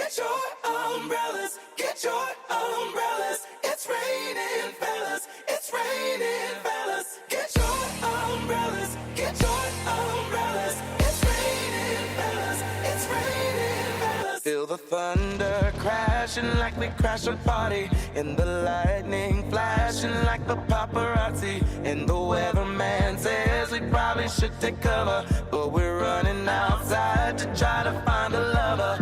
Get your umbrellas, get your umbrellas. It's raining, fellas, it's raining, fellas. Get your umbrellas, get your umbrellas. It's raining, fellas, it's raining, fellas. Feel the thunder crashing like we crashed a party, and the lightning flashing like the paparazzi. And the weatherman says we probably should take cover, but we're running outside to try to find a lover.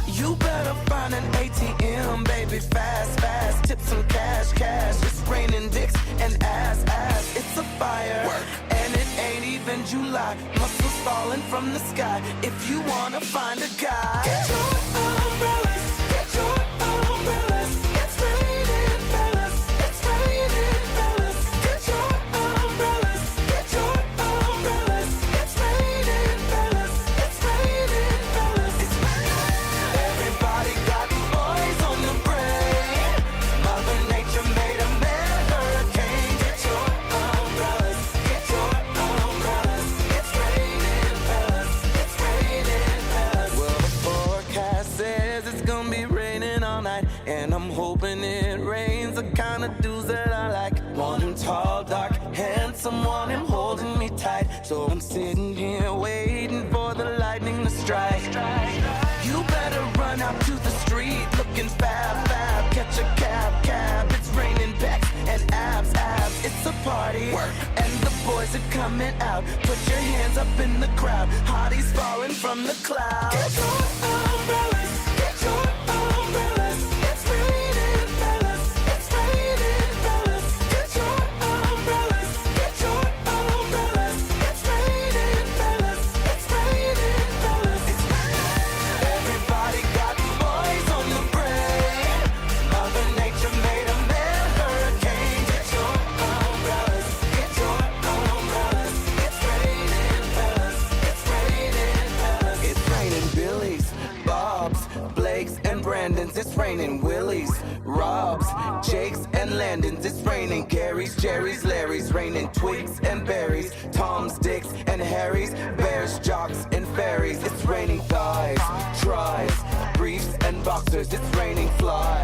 You better find an ATM, baby, fast, fast. Tip some cash, cash. It's raining dicks and ass, ass. It's a fire, werk. And it ain't even July. Muscles falling from the sky. If you wanna find a guy, get your umbrellas, get your umbrellas. It's raining, fellas, it's raining, fellas. Get your umbrellas, get your umbrellas. It's raining, fellas, it's raining, fellas. It's raining. Everybody got boys on the brain. Mother Nature made a man hurricane. Get your umbrellas, get your umbrellas. It's raining, fellas, it's raining, fellas. Well, the forecast says it's gonna be raining all night, and I'm hoping it rains the kind of dudes that I like. Want him tall, dark, handsome, want him holding me tight. So I'm sitting here waiting for the lightning to strike. You better run out to the street looking fab, fab. Catch a cab, cab. It's raining backs and abs, abs. It's a party, werk. And the boys are coming out. Put your hands up in the crowd. Hotties falling from the clouds. Get your umbrellas, get your umbrellas. It's raining, fellas, it's raining, fellas. Get your umbrellas, get your umbrellas. It's raining, fellas, it's raining, fellas. It's raining. Everybody got boys on the brain. Mother Nature made a man hurricane. Get your umbrellas, get your umbrellas. It's raining, fellas, it's raining, fellas. It's raining Billies, Bobs, Blakes, and Brandons. It's raining Willies, Robs, Jakes, and Landons. It's raining Garys, Jerrys, Larrys. Raining Twigs and berries, Toms, Dicks, and Harrys. Bears, jocks, and fairies. It's raining thighs, tries, briefs, and boxers. It's raining fly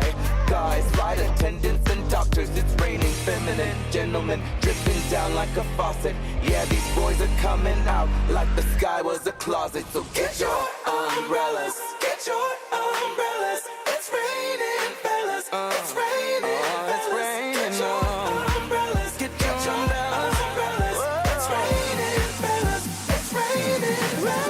guys, flight attendants, and doctors. It's raining feminine gentlemen dripping down like a faucet. Yeah, these boys are coming out like the sky was a closet. So get your umbrellas, get your umbrellas. It's raining, fellas, it's raining, it's raining. Get your umbrellas, get your umbrellas. It's raining, fellas, it's raining, fellas.